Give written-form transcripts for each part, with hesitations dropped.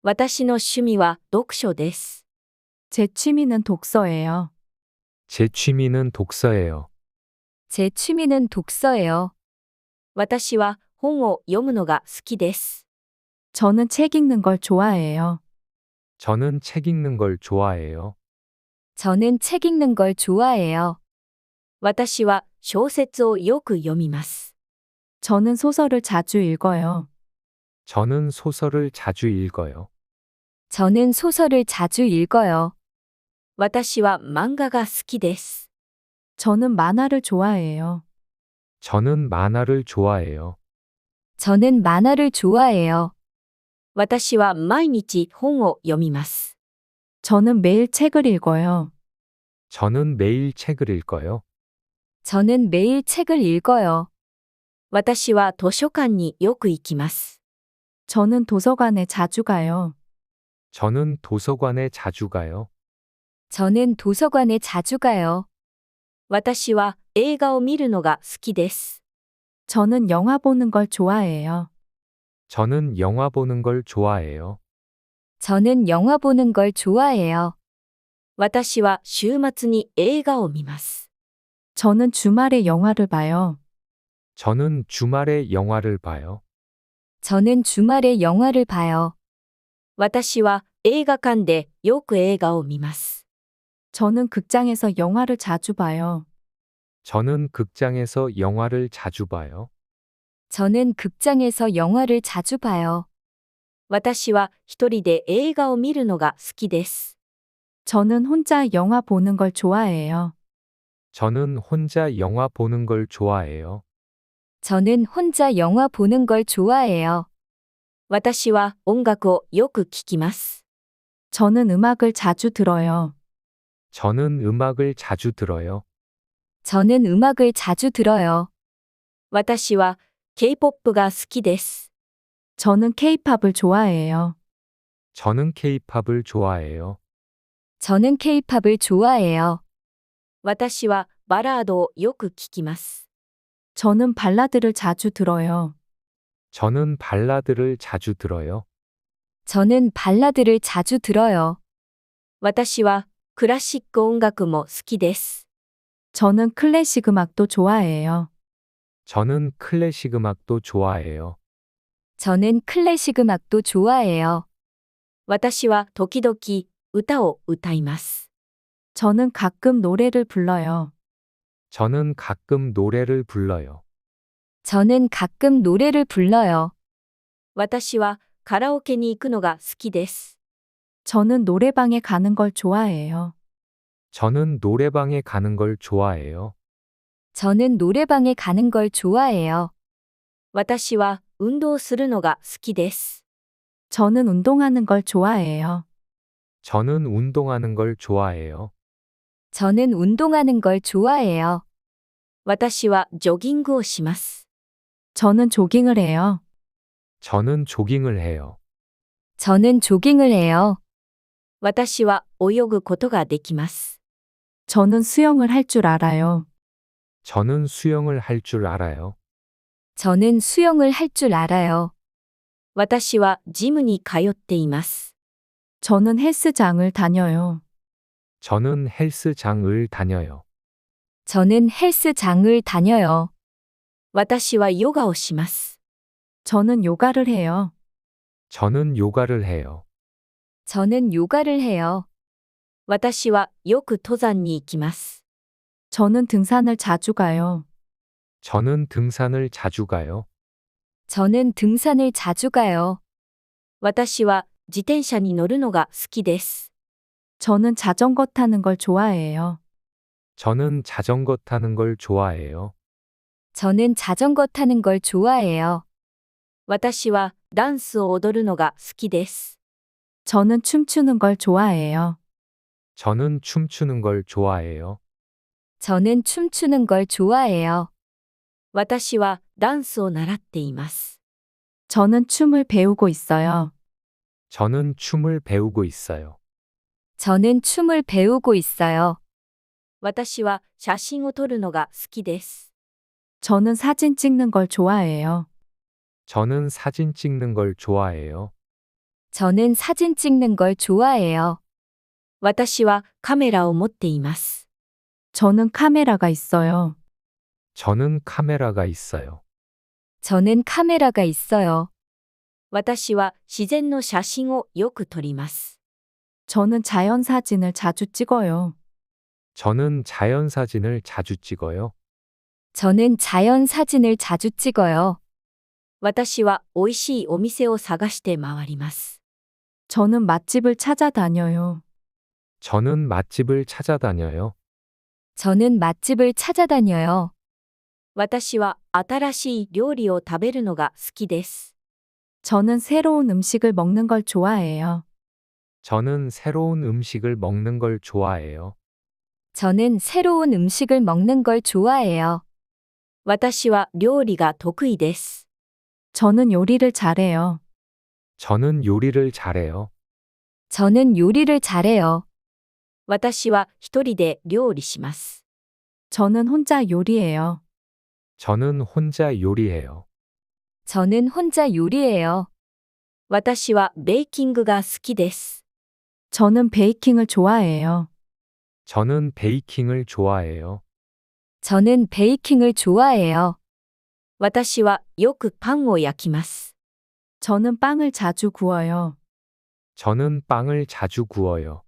私の趣味は読書です。제 취미는 독서예요. 제 취미는 독서예요. 제 취미는 독서예요. 私は本を読むのが好きです。 저는 책 읽는 걸 좋아해요. 저는 책 읽는 걸 좋아해요. 저는 책 읽는 걸 좋아해요. 私は小説をよく読みます。 저는 소설을 자주 읽어요. 저는 소설을 자주 읽어요. 저는 소설을 자주 읽어요. 私は漫画が好きです。 저는 만화를 좋아해요. 저는 만화를 좋아해요. 저는 만화를 좋아해요. 私は毎日本を読みます。 저는 매일 책을 읽어요. 저는 매일 책을 읽어요. 저는 매일 책을 읽어요. 私は図書館によく行きます。 저는 도서관에 자주 가요. 저는 도서관에 자주 가요. 저는 도서관에 자주 가요. 私は映画を見るのが好きです。 저는 영화 보는 걸 좋아해요. 저는 영화 보는 걸 좋아해요. 저는 영화 보는 걸 좋아해요. 私は週末に映画を見ます。 저는 주말에 영화를 봐요. 저는 주말에 영화를 봐요. 저는 주말에 영화를 봐요. 私は映画館でよく映画を見ます。 저는 극장에서 영화를 자주 봐요. 저는 극장에서 영화를 자주 봐요. 저는 극장에서 영화를 자주 봐요. 私は一人で映画を見るのが好きです。 저는 혼자 영화 보는 걸 좋아해요. 저는 혼자 영화 보는 걸 좋아해요. 저는 혼자 영화 보는 걸 좋아해요. 私は音楽をよく聴きます。 저는 음악을 자주 들어요. 저는 음악을 자주 들어요. 저는 음악을 자주 들어요. 私は K-POP が好きです。 저는 K-팝을 좋아해요. 저는 K-팝을 좋아해요. 저는 K-팝을 좋아해요. 私はバラードをよく聴きます。 저는 발라드를 자주 들어요. 저는 발라드를 자주 들어요. 저는 발라드를 자주 들어요. 私はクラシック音楽も好きです。 저는 클래식 음악도 좋아해요. 저는 클래식 음악도 좋아해요. 저는 클래식 음악도 좋아해요. 私は時々歌を歌います。 저는 가끔 노래를 불러요. 저는 가끔 노래를 불러요. 저는 가끔 노래를 불러요. 私はカラオケに行くのが好きです。 저는 노래방에 가는 걸 좋아해요. 저는 노래방에 가는 걸 좋아해요. 저는 노래방에 가는 걸 좋아해요. 私は運動するのが好きです。 저는 운동하는 걸 좋아해요. 저는 운동하는 걸 좋아해요. 저는 운동하는 걸 좋아해요. 私はジョギングをします。 저는 조깅을 해요. 저는 조깅을 해요. 저는 조깅을 해요. 私は泳ぐことができます。 저는 수영을 할 줄 알아요. 저는 수영을 할 줄 알아요. 저는 수영을 할 줄 알아요. 私はジムに通っています。 저는 헬스장을 다녀요. 저는 헬스장을 다녀요. 저는 헬스장을 다녀요. 私はヨガをします。 저는 요가를 해요. 저는 요가를 해요. 저는 요가를 해요. 私はよく登山に行きます。 저는 등산을 자주 가요. 저는 등산을 자주 가요. 저는 등산을 자주 가요. 私は自転車に乗るのが好きです。 저는 자전거 타는 걸 좋아해요. 저는 자전거 타는 걸 좋아해요. 저는 자전거 타는 걸 좋아해요. 私はダンスを踊るのが好きです。 저는 춤추는 걸 좋아해요. 저는 춤추는 걸 좋아해요. 저는 춤추는 걸 좋아해요. 私はダンスを習っています。 저는 춤을 배우고 있어요. 저는 춤을 배우고 있어요. 저는 춤을 배우고 있어요. 私は写真を撮るのが好きです。 저는 사진 찍는 걸 좋아해요. 저는 사진 찍는 걸 좋아해요. 저는 사진 찍는 걸 좋아해요. 私はカメラを持っています。 저는 카메라가 있어요. 저는 카메라가 있어요. 저는 카메라가 있어요. 私は自然の写真をよく撮ります。 저는 자연 사진을 자주 찍어요. 저는 자연 사진을 자주 찍어요. 저는 자연 사진을 자주 찍어요. 私は美味しいお店を探して回ります。 저는 맛집을 찾아다녀요. 저는 맛집을 찾아다녀요. 저는 맛집을 찾아다녀요. 私は新しい料理を食べるのが好きです。 저는 새로운 음식을 먹는 걸 좋아해요. 저는 새로운 음식을 먹는 걸 좋아해요. 저는 새로운 음식을 먹는 걸 좋아해요. 私は料理が得意です。 저는 요리를 잘해요. 저는 요리를 잘해요. 저는 요리를 잘해요. 私は一人で料理します。 저는 혼자 요리해요. 저는 혼자 요리해요. 저는 혼자 요리해요. 私はベーキングが好きです。 저는 베이킹을 좋아해요. 저는 베이킹을 좋아해요. 저는 베이킹을 좋아해요. 私はよくパンを焼きます。 저는 빵을 자주 구워요. 저는 빵을 자주 구워요.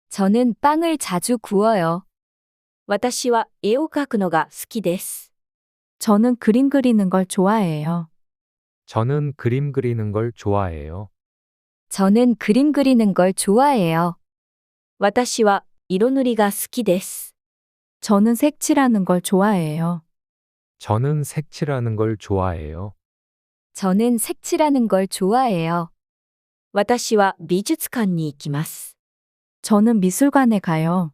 저는 빵을 자주 구워요. 私は絵を描くのが好きです。 저는 그림 그리는 걸 좋아해요. 저는 그림 그리는 걸 좋아해요. 저는 그림 그리는 걸 좋아해요. 私は色塗りが好きです。 저는 색칠하는 걸 좋아해요. 저는 색칠하는 걸 좋아해요. 저는 색칠하는 걸 좋아해요. 私は美術館に行きます。 저는 미술관에 가요.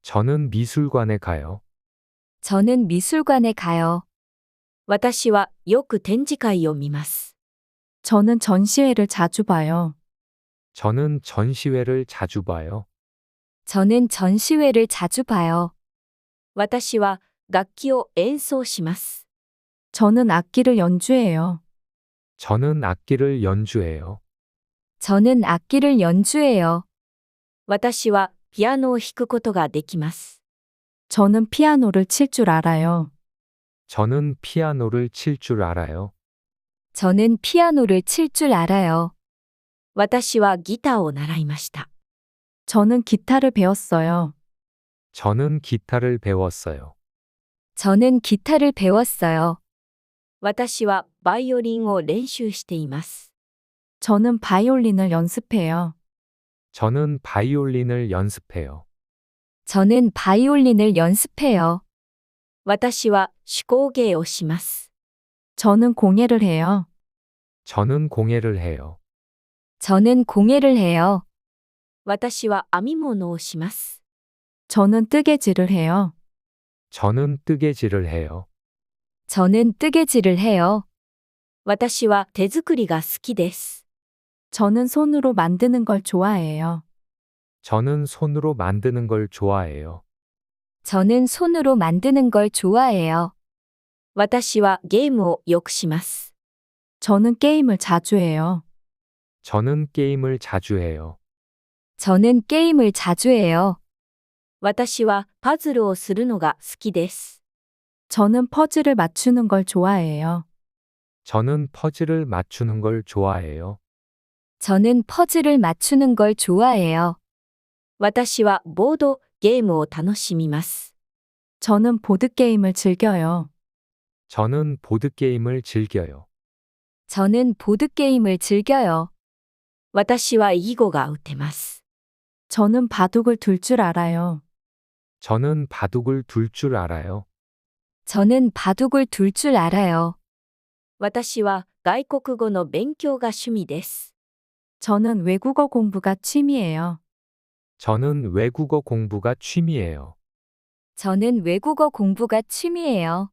저는 미술관에 가요. 저는 미술관에 가요. 私はよく展示会を見ます。 저는 전시회를 자주 봐요. 저는 전시회를 자주 봐요. 저는 전시회를 자주 봐요. 私は楽器を演奏します。 저는 악기를 연주해요. 저는 악기를 연주해요. 저는 악기를 연주해요. 私はピアノを弾くことができます。 저는 피아노를 칠 줄 알아요. 저는 피아노를 칠 줄 알아요. 저는 피아노를 칠 줄 알아요. 私はギターを習いました。 저는 기타를 배웠어요. 저는 기타를 배웠어요. 저는 기타를 배웠어요. 私はバイオリンを練習しています。 저는 바이올린을 연습해요. 저는 바이올린을 연습해요. 저는 바이올린을 연습해요. 私は手工芸をします。 저는 공예를 해요. 저는 공예를 해요. 저는 공예를 해요. 私は編み物をします。 저는 뜨개질을 해요. 저는 뜨개질을 해요. 저는 뜨개질을 해요. 私は手作りが好きです。 저는 손으로 만드는 걸 좋아해요. 저는 손으로 만드는 걸 좋아해요. 저는 손으로 만드는 걸 좋아해요. 私はゲームをよくします。 저는 게임을 자주 해요. 저는 게임을 자주 해요. 저는 게임을 자주 해요. 私はパズルをするのが好きです。 저는 퍼즐을 맞추는 걸 좋아해요. 저는 퍼즐을 맞추는 걸 좋아해요. 저는 퍼즐을 맞추는 걸 좋아해요. 私はボードゲームを楽しみます。 저는 보드게임을 즐겨요. 저는 보드게임을 즐겨요. 저는 보드게임을 즐겨요. 私は囲碁が打てます。 저는 바둑을 둘 줄 알아요. 저는 바둑을 둘 줄 알아요. 저는 바둑을 둘 줄 알아요. 私は外国語の勉強が趣味です。 저는 외국어 공부가 취미예요. 저는 외국어 공부가 취미예요. 저는 외국어 공부가 취미예요.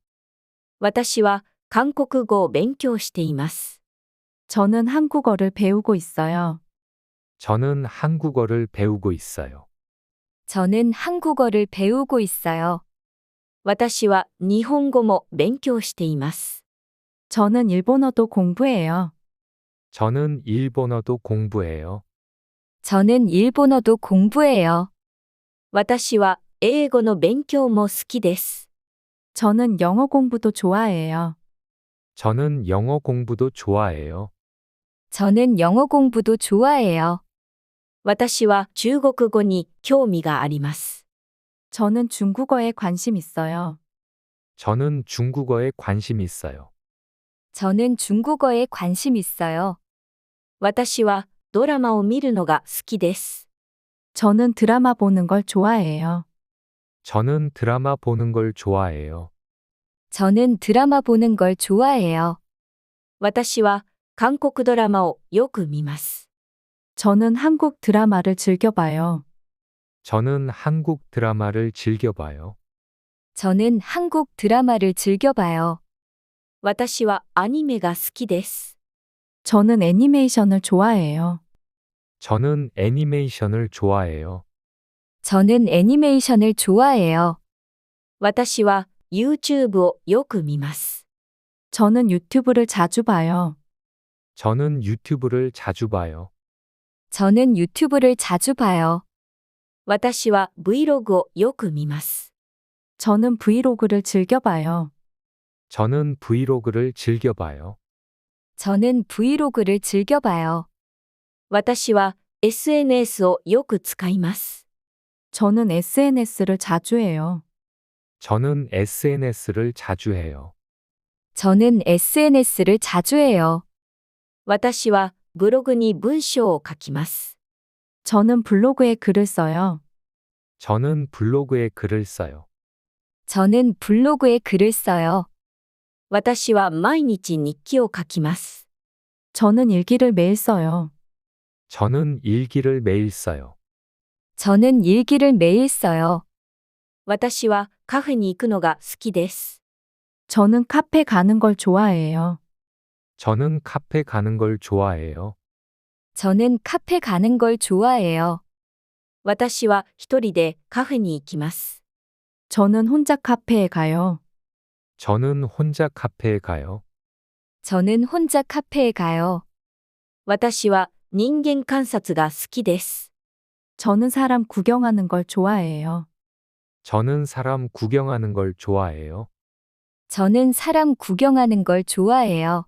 私は韓国語を勉強しています。 저는 한국어를 배우고 있어요. 저는 한국어를 배우고 있어요. 저는 한국어를 배우고 있어요. 私は日本語も勉強しています。 저는 일본어도 공부해요. 저는 일본어도 공부해요. 저는 일본어도 공부해요. 私は英語の勉強も好きです。 저는 영어 공부도 좋아해요. 저는 영어 공부도 좋아해요. 저는 영어 공부도 좋아해요. 私は中国語に興味があります。 저는 중국어에 관심 있어요. 저는 중국어에 관심 있어요. 저는 중국어에 관심 있어요. 私はドラマを見るのが好きです。 저는 드라마 보는 걸 좋아해요. 저는 드라마 보는 걸 좋아해요. 저는 드라마 보는 걸 좋아해요. 私は韓国ドラマをよく見ます。 저는 한국 드라마를 즐겨봐요. 저는 한국 드라마를 즐겨봐요. 저는 한국 드라마를 즐겨봐요. 私はアニメが好きです。 저는 애니메이션을 좋아해요. 저는 애니메이션을 좋아해요. 저는 애니메이션을 좋아해요. 私は YouTube をよく見ます。 저는 유튜브를 자주 봐요. 저는 유튜브를 자주 봐요. 저는 유튜브를 자주 봐요. 私は Vlog をよく見ます。 저는 브이로그를 즐겨봐요. 저는 브이로그를 즐겨봐요. 저는 Vlog를 즐겨봐요. 私は SNS をよく使います。 저는 SNS를 자주 해요. 저는 SNS를 자주 해요. 저는 SNS를 자주 해요. 私はブログに文章を書きます。 저는 블로그에 글을 써요. 저는 블로그에 글을 써요. 저는 블로그에 글을 써요. 私は毎日日記を書きます。 저는 일기를 매일 써요. 저는 일기를 매일 써요. 저는 일기를 매일 써요. 私はカフェに行くのが好きです。 저는 카페 가는 걸 좋아해요. 저는 카페 가는 걸 좋아해요. 저는 카페 가는 걸 좋아해요. 私は一人でカフェに行きます。 저는 혼자 카페에 가요. 저는 혼자 카페에 가요. 저는 혼자 카페에 가요. 私は人間観察が好きです。 저는 사람 구경하는 걸 좋아해요. 저는 사람 구경하는 걸 좋아해요. 저는 사람 구경하는 걸 좋아해요.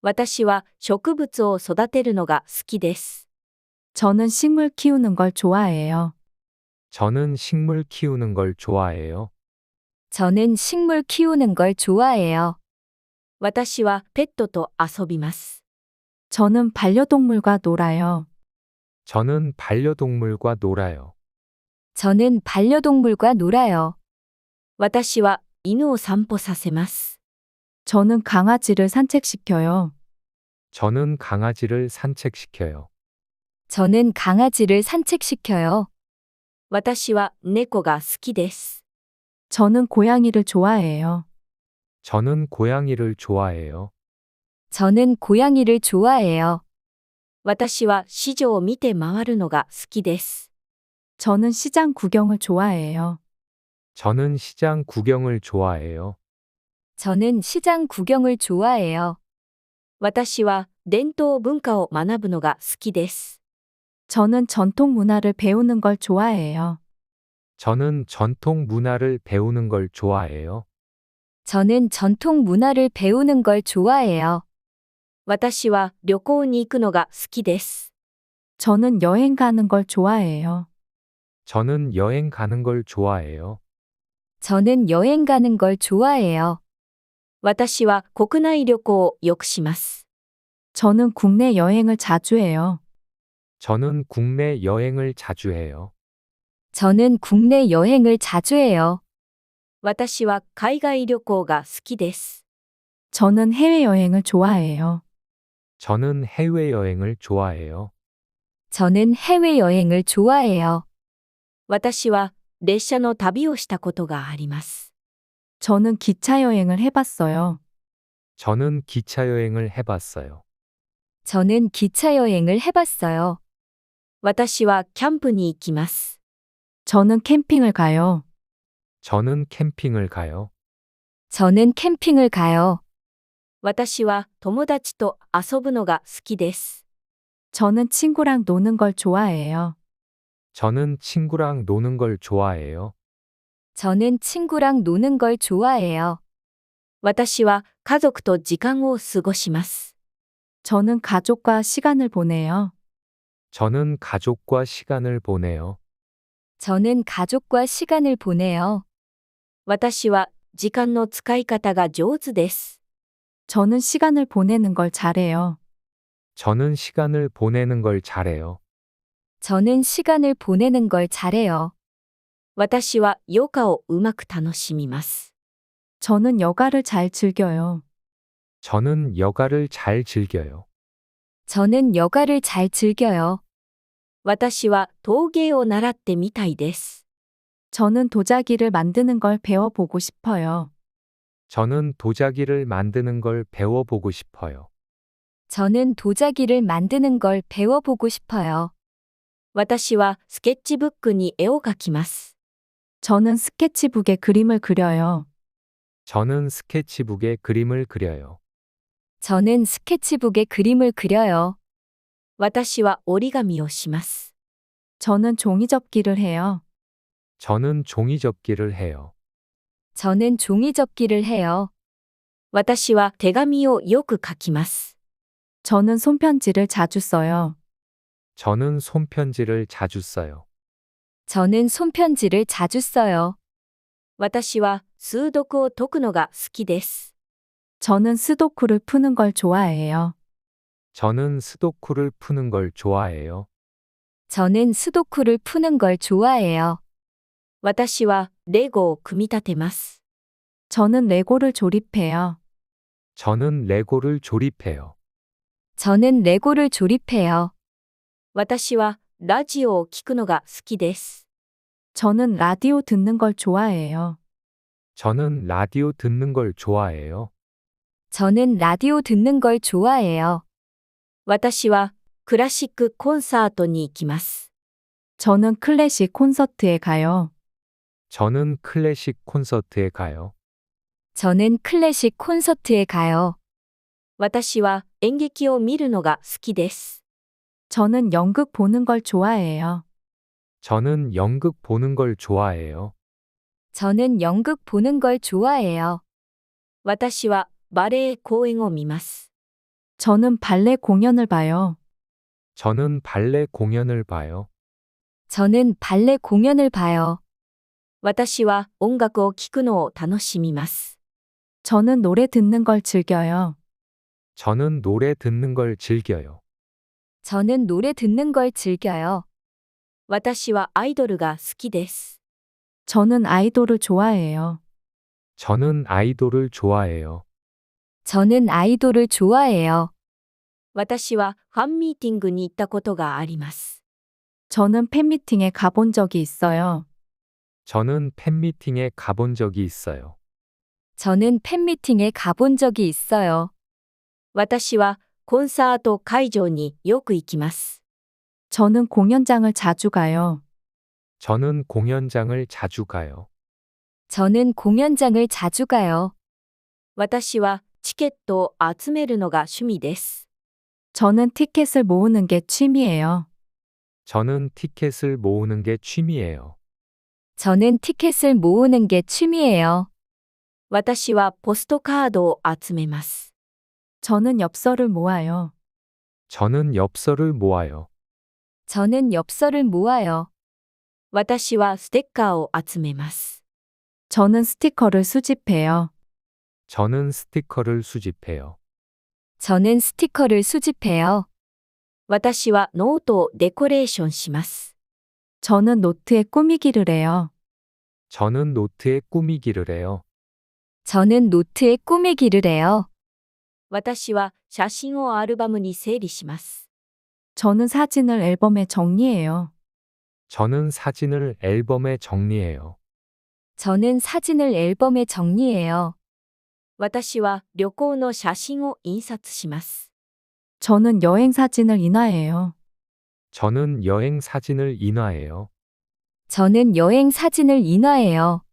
私は植物を育てるのが好きです。 저는 식물 키우는 걸 좋아해요. 저는 식물 키우는 걸 좋아해요. 저는 식물 키우는 걸 좋아해요. 私はペットと遊びます。 저는 반려동물과 놀아요. 저는 반려동물과 놀아요. 저는 반려동물과 놀아요. 私は犬を散歩させます。 저는 강아지를 산책시켜요. 저는 강아지를 산책시켜요. 저는 강아지를 산책시켜요. 私は猫が好きです。 저는 고양이를 좋아해요. 저는 고양이를 좋아해요. 저는 고양이를 좋아해요. 私は市場を見て回るのが好きです。 저는 시장 구경을 좋아해요. 저는 시장 구경을 좋아해요. 저는 시장 구경을 좋아해요. 私は伝統文化を学ぶのが好きです。 저는 전통 문화를 배우는 걸 좋아해요. 저는 전통 문화를 배우는 걸 좋아해요. 저는 전통 문화를 배우는 걸 좋아해요. 私は旅行に行くのが好きです。 저는 여행 가는 걸 좋아해요. 저는 여행 가는 걸 좋아해요. 저는 여행 가는 걸 좋아해요. 私は国内旅行をよくします。 저는 국내 여행을 자주 해요. 저는 국내 여행을 자주 해요. 저는 국내 여행을 자주 해요. 私は海外旅行が好きです。 저는 해외여행을 좋아해요. 저는 해외여행을 좋아해요. 저는 해외여행을 좋아해요. 私は列車の旅をしたことがあります。 저는 기차 여행을 해봤어요. 저는 기차 여행을 해봤어요. 저는 기차 여행을 해봤어요. 私はキャンプに行きます。 저는 캠핑을 가요. 저는 캠핑을 가요. 저는 캠핑을 가요. 私は友達と遊ぶのが好きです。 저는 친구랑 노는 걸 좋아해요. 저는 친구랑 노는 걸 좋아해요. 저는 친구랑 노는 걸 좋아해요. 私は家族と時間を過ごします。 저는 가족과 시간을 보내요. 저는 가족과 시간을 보내요. 저는 가족과 시간을 보내요. 私は時間の使い方が上手です。 저는 시간을 보내는 걸 잘해요. 저는 시간을 보내는 걸 잘해요. 저는 시간을 보내는 걸 잘해요. 私は余暇をうまく楽しみます。 저는 여가를 잘 즐겨요. 저는 여가를 잘 즐겨요. 저는 여가를 잘 즐겨요. 私は陶芸を習ってみたいです。 저는 도자기를 만드는 걸 배워보고 싶어요. 저는 도자기를 만드는 걸 배워보고 싶어요. 저는 도자기를 만드는 걸 배워보고 싶어요. 私はスケッチブックに絵を描きます。 저는 스케치북에 그림을 그려요. 저는 스케치북에 그림을 그려요. 저는 스케치북에 그림을 그려요. 私は折り紙をします。 저는 종이접기를 해요. 저는 종이접기를 해요. 저는 종이접기를 해요. 私は手紙をよく書きます。 저는 손편지를 자주 써요. 저는 손편지를 자주 써요. 저는 손편지를 자주 써요. 私は数読を解くのが好きです。 저는 스도쿠를 푸는 걸 좋아해요. 저는 스도쿠를 푸는 걸 좋아해요. 저는 스도쿠를 푸는 걸 좋아해요. 私はレゴを組み立てます。 저는 레고를 조립해요. 저는 레고를 조립해요. 저는 레고를 조립해요. 私はラジオを聞くのが好きです。 저는 라디오 듣는 걸 좋아해요. 저는 라디오 듣는 걸 좋아해요. 저는 라디오 듣는 걸 좋아해요. 私はクラシックコンサートに行きます。 저는 클래식 콘서트에 가요. 저는 클래식 콘서트에 가요. 저는 클래식 콘서트에 가요. 私は演劇を見るのが好きです。 저는 연극 보는 걸 좋아해요. 저는 연극 보는 걸 좋아해요. 저는 연극 보는 걸 좋아해요. 私はバレエ公演を見ます。 저는 발레 공연을 봐요. 저는 발레 공연을 봐요. 저는 발레 공연을 봐요. 私は音楽を聴くのを楽しみます。 저는 노래 듣는 걸 즐겨요. 저는 노래 듣는 걸 즐겨요. 저는 노래 듣는 걸 즐겨요. 私はアイドルが好きです。 저는 아이돌을 좋아해요. 저는 아이돌을 좋아해요. 저는 아이돌을 좋아해요. 私はファンミーティングに行ったことがあります。 저는 팬미팅에 가본 적이 있어요. 저는 팬미팅에 가본 적이 있어요. 저는 팬미팅에 가본 적이 있어요. 私はコンサート会場によく行きます。 저는 공연장을 자주 가요. 저는 공연장을 자주 가요. 저는 공연장을 자주 가요. 私はチケットを集めるのが趣味です。 저는 티켓을 모으는 게 취미예요. 저는 티켓을 모으는 게 취미예요. 저는 티켓을 모으는 게 취미예요. 私はポストカードを集めます。 저는 엽서를 모아요. 저는 엽서를 모아요. 저는 엽서를 모아요. 私はステッカーを集めます。 저는 스티커를 수집해요. 저는 스티커를 수집해요. 저는 스티커를 수집해요. 私はノートをデコレーションします。 저는 노트에 꾸미기를 해요. 저는 노트에 꾸미기를 해요. 저는 노트에 꾸미기를 해요. 私は写真をアルバムに整理します。 저는 사진을 앨범에 정리해요. 저는 사진을 앨범에 정리해요. 저는 사진을 앨범에 정리해요. 私は旅行の写真を印刷します。 저는 여행 사진을 인화해요. 저는 여행 사진을 인화해요. 저는 여행 사진을 인화해요.